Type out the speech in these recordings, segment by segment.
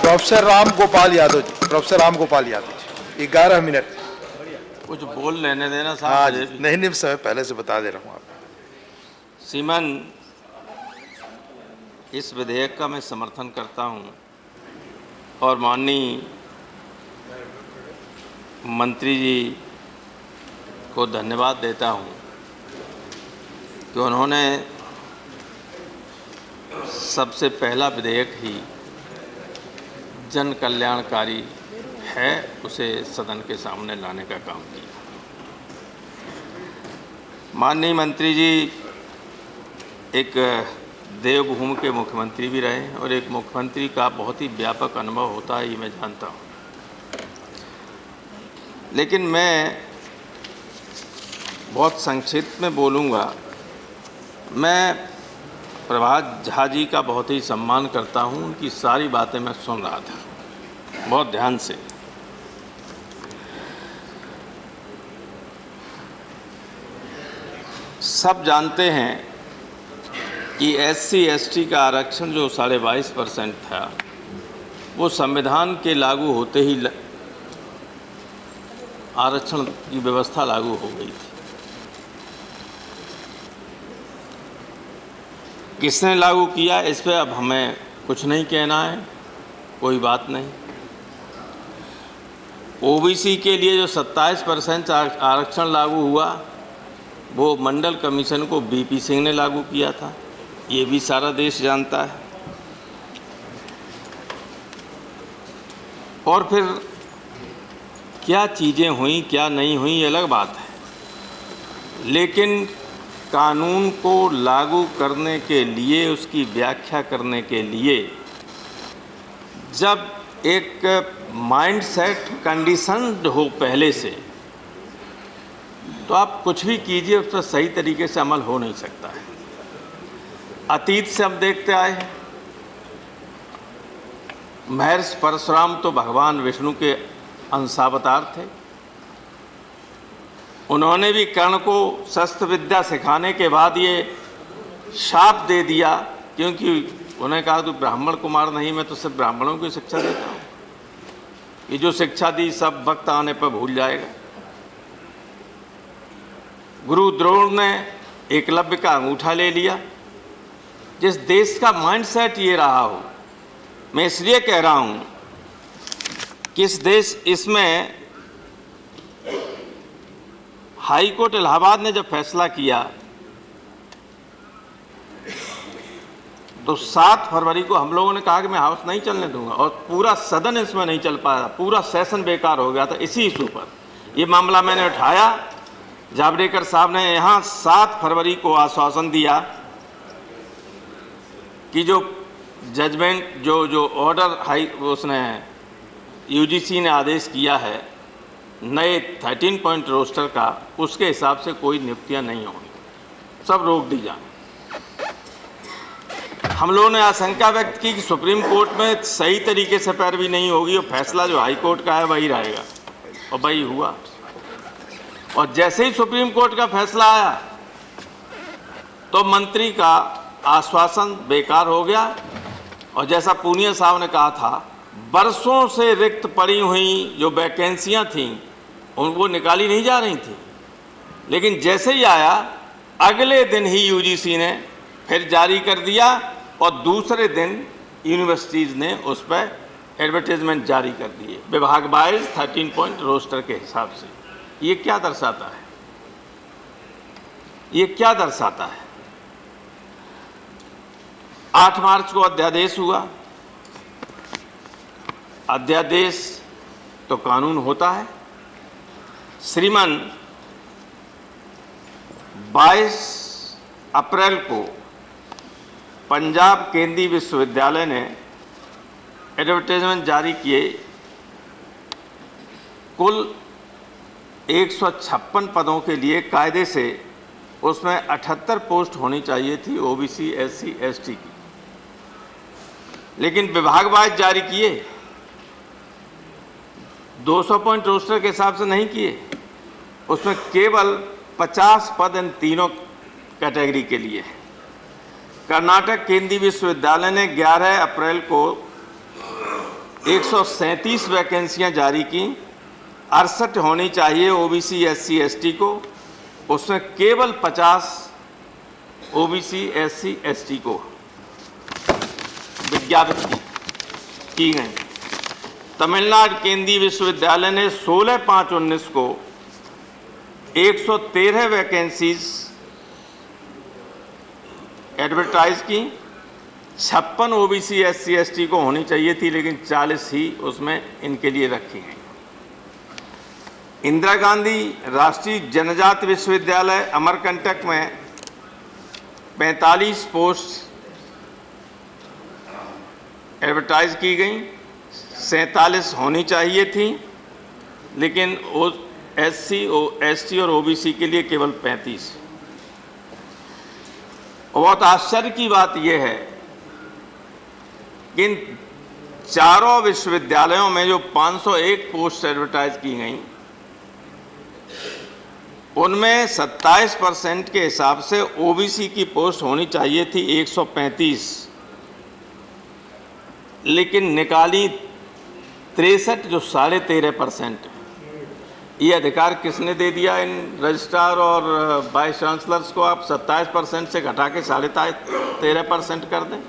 Professor Ram Gopal Yadav ji, professor Ram Gopal Yadav ji, 11 minute. कुछ बोल लेने देना साहब। हाँ मुझे जी, नहीं समय पहले से बता दे रहा हूँ आपको। सीमन, इस विधेयक का मैं समर्थन करता हूँ और माननीय मंत्री जी को धन्यवाद देता हूँ कि उन्होंने सबसे पहला विधेयक ही जन कल्याणकारी है उसे सदन के सामने लाने का काम किया। माननीय मंत्री जी एक देवभूमि के मुख्यमंत्री भी रहे और एक मुख्यमंत्री का बहुत ही व्यापक अनुभव होता है, ये मैं जानता हूँ। लेकिन मैं बहुत संक्षिप्त में बोलूँगा। मैं प्रभात झा जी का बहुत ही सम्मान करता हूँ, उनकी सारी बातें मैं सुन रहा था बहुत ध्यान से। सब जानते हैं कि SC/ST का आरक्षण जो 22.5% था वो संविधान के लागू होते ही आरक्षण की व्यवस्था लागू हो गई थी। किसने लागू किया इस पर अब हमें कुछ नहीं कहना है, कोई बात नहीं। OBC के लिए जो 27% आरक्षण लागू हुआ वो मंडल कमीशन को BP सिंह ने लागू किया था, ये भी सारा देश जानता है। और फिर क्या चीज़ें हुई क्या नहीं हुई ये अलग बात है, लेकिन कानून को लागू करने के लिए, उसकी व्याख्या करने के लिए जब एक माइंडसेट कंडीशन्ड हो पहले से, तो आप कुछ भी कीजिए उस पर सही तरीके से अमल हो नहीं सकता है। अतीत से हम देखते आए हैं, महर्षि परशुराम तो भगवान विष्णु के अंशावतार थे। उन्होंने भी कर्ण को शस्त्र विद्या सिखाने के बाद ये शाप दे दिया, क्योंकि उन्होंने कहा तू ब्राह्मण कुमार नहीं, मैं तो सिर्फ ब्राह्मणों की शिक्षा देता हूँ, ये जो शिक्षा दी सब वक्त आने पर भूल जाएगा। गुरु द्रोण ने एकलव्य का अंगूठा ले लिया। जिस देश का माइंडसेट ये रहा हो, मैं इसलिए कह रहा हूँ कि इस देश इसमें हाई कोर्ट इलाहाबाद ने जब फैसला किया तो 7 फरवरी को हम लोगों ने कहा कि मैं हाउस नहीं चलने दूंगा, और पूरा सदन इसमें नहीं चल पाया, पूरा सेशन बेकार हो गया था इसी इशू पर। ये मामला मैंने उठाया, जावड़ेकर साहब ने यहाँ 7 फरवरी को आश्वासन दिया कि जो जजमेंट जो ऑर्डर हाई उसने UGC ने आदेश किया है नए 13 पॉइंट रोस्टर का, उसके हिसाब से कोई नियुक्तियां नहीं होंगी, सब रोक दी जाए। हम लोगों ने आशंका व्यक्त की कि सुप्रीम कोर्ट में सही तरीके से पैरवी नहीं होगी और फैसला जो हाई कोर्ट का है वही रहेगा, और वही हुआ। और जैसे ही सुप्रीम कोर्ट का फैसला आया तो मंत्री का आश्वासन बेकार हो गया, और जैसा पूनिया साहब ने कहा था, बरसों से रिक्त पड़ी हुई जो वैकेंसियां थीं उनको निकाली नहीं जा रही थी। लेकिन जैसे ही आया अगले दिन ही UGC ने फिर जारी कर दिया, और दूसरे दिन यूनिवर्सिटीज़ ने उस पर एडवर्टीजमेंट जारी कर दिए विभाग वाइज 13 पॉइंट रोस्टर के हिसाब से। ये क्या दर्शाता है? ये क्या दर्शाता है? 8 मार्च को अध्यादेश हुआ। अध्यादेश तो कानून होता है। श्रीमान 22 अप्रैल को पंजाब केंद्रीय विश्वविद्यालय ने एडवर्टाइजमेंट जारी किए। कुल 156 पदों के लिए कायदे से उसमें 78 पोस्ट होनी चाहिए थी OBC SC ST की, लेकिन विभाग वाइज जारी किए, 200 पॉइंट रोस्टर के हिसाब से नहीं किए। उसमें केवल 50 पद इन तीनों कैटेगरी के लिए। कर्नाटक केंद्रीय विश्वविद्यालय ने 11 अप्रैल को 137 वैकेंसियां जारी की, 68 होनी चाहिए ओबीसी एससी एसटी को, उसमें केवल 50 ओबीसी एससी एसटी को विज्ञापित की गई। तमिलनाडु केंद्रीय विश्वविद्यालय ने 16/5/19 को 113 वैकेंसीज एडवर्टाइज की, 56 ओबीसी एससी एसटी को होनी चाहिए थी, लेकिन 40 ही उसमें इनके लिए रखी गई। इंदिरा गांधी राष्ट्रीय जनजाति विश्वविद्यालय अमरकंटक में 45 पोस्ट एडवर्टाइज की गई, 47 होनी चाहिए थी, लेकिन एससी एसटी और ओबीसी के लिए केवल 35। बहुत आश्चर्य की बात यह है कि इन चारों विश्वविद्यालयों में जो 501 पोस्ट एडवर्टाइज की गई, उनमें 27% के हिसाब से ओबीसी की पोस्ट होनी चाहिए थी 135, लेकिन निकाली 63, जो 13.5%। ये अधिकार किसने दे दिया इन रजिस्ट्रार और वाइस चांसलर्स को? आप 27% से घटा के 13.5% कर दें।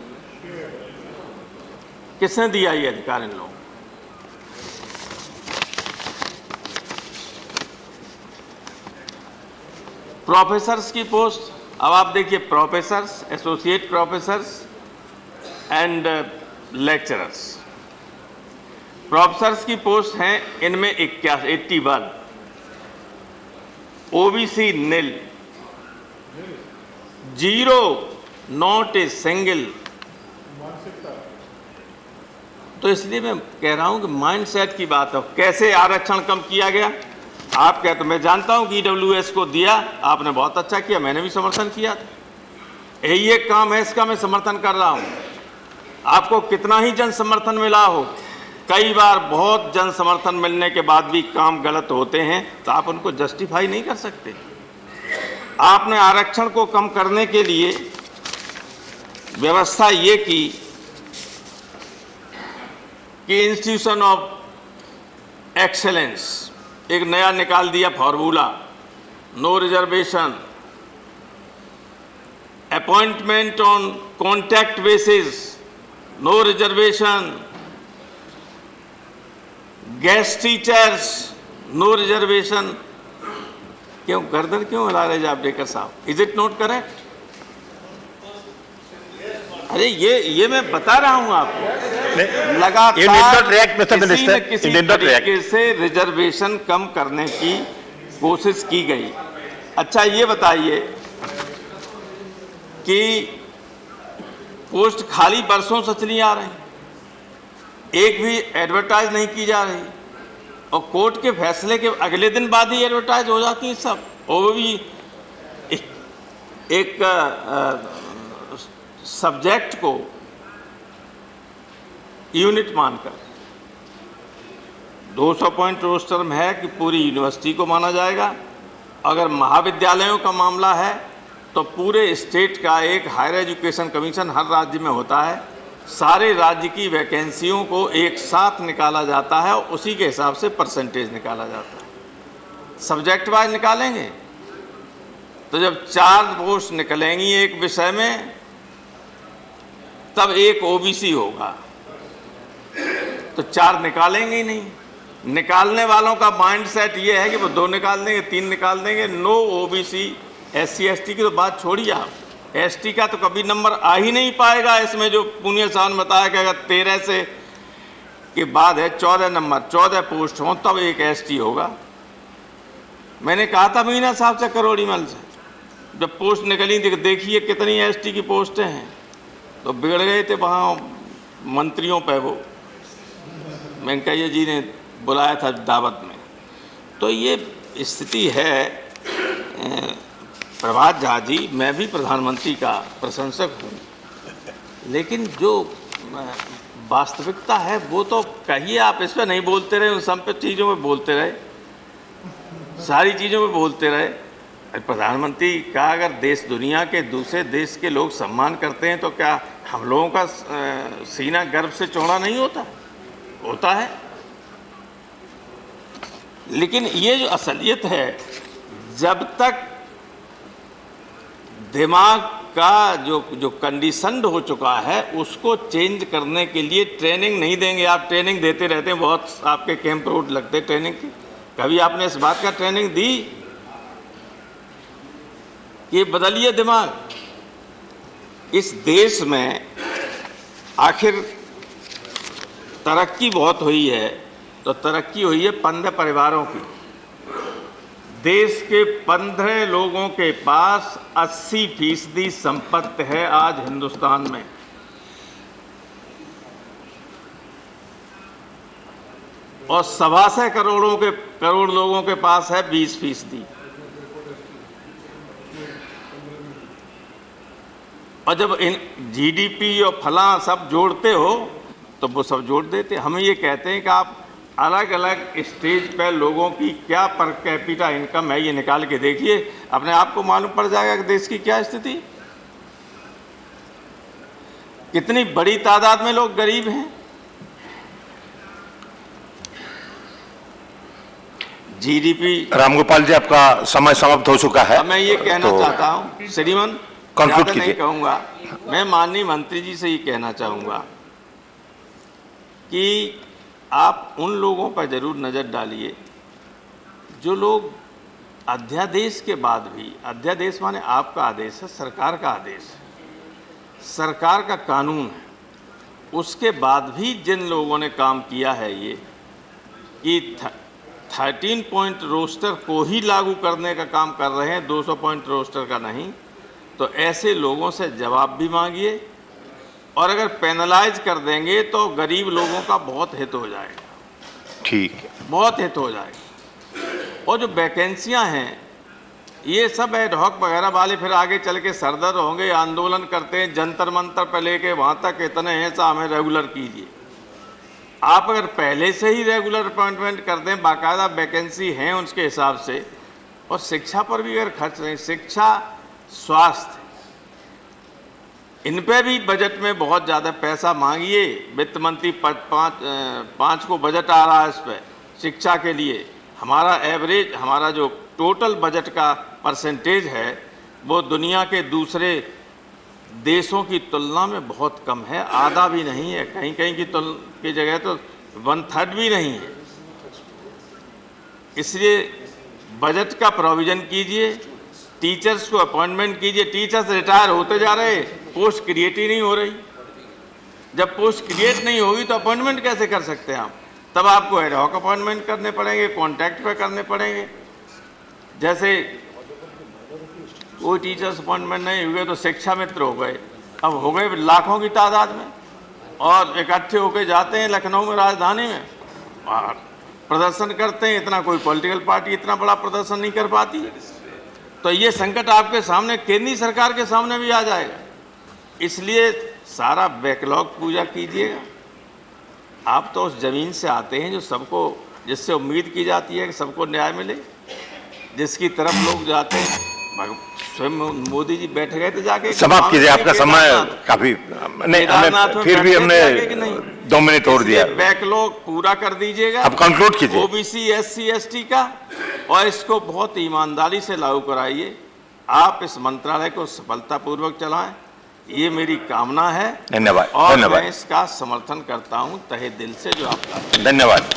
किसने दिया ये अधिकार इन लोगों? प्रोफेसर्स की पोस्ट, अब आप देखिए, professors, associate professors and lecturers. Professors की पोस्ट हैं इनमें 81, OBC nil, 0, not a single. तो इसलिए मैं कह रहा हूं कि माइंडसेट की बात है। कैसे आरक्षण कम किया गया? आप कहते, मैं जानता हूं कि ईडब्ल्यूएस को दिया, आपने बहुत अच्छा किया, मैंने भी समर्थन किया था। यही एक काम है, इसका मैं समर्थन कर रहा हूं। आपको कितना ही जन समर्थन मिला हो, कई बार बहुत जन समर्थन मिलने के बाद भी काम गलत होते हैं, तो आप उनको जस्टिफाई नहीं कर सकते। आपने आरक्षण को कम करने के लिए व्यवस्था ये की कि इंस्टीट्यूशन ऑफ एक्सेलेंस एक नया निकाल दिया formula, no reservation, appointment on contract basis, no reservation, guest teachers, no reservation. क्यों गर्दन क्यों हिला रहे जावड़ेकर साहब? Is it not correct? अरे ये मैं बता रहा हूं आपको, लगातार किसी न किसी तरीके से रिजर्वेशन कम करने की कोशिश की गई। अच्छा, ये बताइए कि पोस्ट खाली वर्षों से चली आ रही, एक भी एडवर्टाइज नहीं की जा रही, और कोर्ट के फैसले के अगले दिन बाद ही एडवर्टाइज हो जाती है सब, और वो भी एक सब्जेक्ट को यूनिट मानकर। 200 पॉइंट रोस्टर में है कि पूरी यूनिवर्सिटी को माना जाएगा। अगर महाविद्यालयों का मामला है तो पूरे स्टेट का एक हायर एजुकेशन कमीशन हर राज्य में होता है, सारे राज्य की वैकेंसियों को एक साथ निकाला जाता है और उसी के हिसाब से परसेंटेज निकाला जाता है। सब्जेक्ट वाइज निकालेंगे तो जब 4 पोस्ट निकलेंगी एक विषय में, तब एक ओबीसी होगा, तो 4 निकालेंगे ही नहीं। निकालने वालों का माइंडसेट ये है कि वो 2 निकाल देंगे, 3 निकाल देंगे। नो ओबीसी एससी एसटी की तो बात छोड़िए आप, एसटी का तो कभी नंबर आ ही नहीं पाएगा इसमें। जो पुनिया साहब ने बताया कि अगर 13 से के बाद है 14 नंबर, 14 पोस्ट हों तब एक एसटी होगा। मैंने कहा था मीना साहब से करोड़ीमल से, जब पोस्ट निकली थी, देखिए कितनी एसटी की पोस्टें हैं, तो बिगड़ गए थे वहाँ मंत्रियों पे। वो वेंकैया जी ने बुलाया था दावत में। तो ये स्थिति है। प्रभात झा जी, मैं भी प्रधानमंत्री का प्रशंसक हूँ, लेकिन जो वास्तविकता है वो तो कहिए। आप इस पर नहीं बोलते रहे, उन सब पे चीज़ों में बोलते रहे, सारी चीज़ों में बोलते रहे। प्रधानमंत्री का अगर देश दुनिया के दूसरे देश के लोग सम्मान करते हैं तो क्या हम लोगों का सीना गर्व से चौड़ा नहीं होता? होता है। लेकिन ये जो असलियत है, जब तक दिमाग का जो कंडीशनड हो चुका है उसको चेंज करने के लिए ट्रेनिंग नहीं देंगे। आप ट्रेनिंग देते रहते हैं, बहुत आपके कैंप रोड लगते ट्रेनिंग की, कभी आपने इस बात का ट्रेनिंग दी कि बदलिए दिमाग। इस देश में आखिर तरक्की बहुत हुई है, तो तरक्की हुई है 15 परिवारों की। देश के 15 लोगों के पास 80% संपत्ति है आज हिंदुस्तान में। और 1.25 करोड़ लोगों के पास है 20%। और जब इन जीडीपी और फलां सब जोड़ते हो तो वो सब जोड़ देते। हम ये कहते हैं कि आप अलग अलग स्टेज पर लोगों की क्या पर कैपिटा इनकम है ये निकाल के देखिए, अपने आप को मालूम पड़ जाएगा कि देश की क्या स्थिति। कितनी बड़ी तादाद में लोग गरीब हैं। जीडीपी। रामगोपाल जी, आपका समय समाप्त हो चुका है। मैं ये कहना चाहता हूं श्रीमान, कंक्लूड नहीं कीजिए। कहूंगा, मैं माननीय मंत्री जी से ये कहना चाहूंगा कि आप उन लोगों पर जरूर नज़र डालिए जो लोग अध्यादेश के बाद भी, अध्यादेश माने आपका आदेश है, सरकार का आदेश है, सरकार का कानून है, उसके बाद भी जिन लोगों ने काम किया है ये कि 13 पॉइंट रोस्टर को ही लागू करने का काम कर रहे हैं, 200 पॉइंट रोस्टर का नहीं, तो ऐसे लोगों से जवाब भी मांगिए। और अगर पेनलाइज कर देंगे तो गरीब लोगों का बहुत हित हो जाएगा। ठीक है, बहुत हित हो जाएगा। और जो वैकेंसियां हैं ये सब एडहॉक वगैरह वाले फिर आगे चल के सरदर्द होंगे, आंदोलन करते हैं, जंतर मंतर पर लेके वहाँ तक इतने हैं, सा हमें रेगुलर कीजिए। आप अगर पहले से ही रेगुलर अपॉइंटमेंट कर दें, बाकायदा वैकेंसी हैं उसके हिसाब से, और शिक्षा पर भी अगर खर्च नहीं, शिक्षा, स्वास्थ्य, इन पे भी बजट में बहुत ज़्यादा पैसा मांगिए। वित्त मंत्री 5 को बजट आ रहा है इस पर शिक्षा के लिए। हमारा एवरेज, हमारा जो टोटल बजट का परसेंटेज है वो दुनिया के दूसरे देशों की तुलना में बहुत कम है, आधा भी नहीं है, कहीं कहीं की जगह तो 1/3 भी नहीं है। इसलिए बजट का प्रोविज़न कीजिए, टीचर्स को अपॉइंटमेंट कीजिए। टीचर्स रिटायर होते जा रहे, पोस्ट क्रिएट ही नहीं हो रही। जब पोस्ट क्रिएट नहीं होगी तो अपॉइंटमेंट कैसे कर सकते हैं आप? तब आपको एडहॉक अपॉइंटमेंट करने पड़ेंगे, कॉन्टैक्ट पे करने पड़ेंगे। जैसे कोई टीचर्स अपॉइंटमेंट नहीं हुए तो शिक्षा मित्र हो गए, अब हो गए लाखों की तादाद में, और इकट्ठे होकर जाते हैं लखनऊ में, राजधानी में, और प्रदर्शन करते हैं। इतना कोई पॉलिटिकल पार्टी इतना बड़ा प्रदर्शन नहीं कर पाती। तो ये संकट आपके सामने, केंद्रीय सरकार के सामने भी आ जाएगा। इसलिए सारा बैकलॉग पूजा कीजिएगा। आप तो उस ज़मीन से आते हैं जो सबको, जिससे उम्मीद की जाती है कि सबको न्याय मिले, जिसकी तरफ लोग जाते हैं। स्वयं मोदी जी बैठ गए थे जाके। समाप्त कीजिए, आपका समय काफी नहीं, हमें फिर भी हमने 2 मिनट और दिया। बैकलॉग पूरा कर दीजिएगा, अब कंक्लूड कीजिए। ओबीसी, एससी, एसटी का, और इसको बहुत ईमानदारी से लागू कराइए। आप इस मंत्रालय को सफलतापूर्वक चलाएं, ये मेरी कामना है। धन्यवाद। और धन्यवाद। मैं इसका समर्थन करता हूं तहे दिल से, जो आपका। धन्यवाद।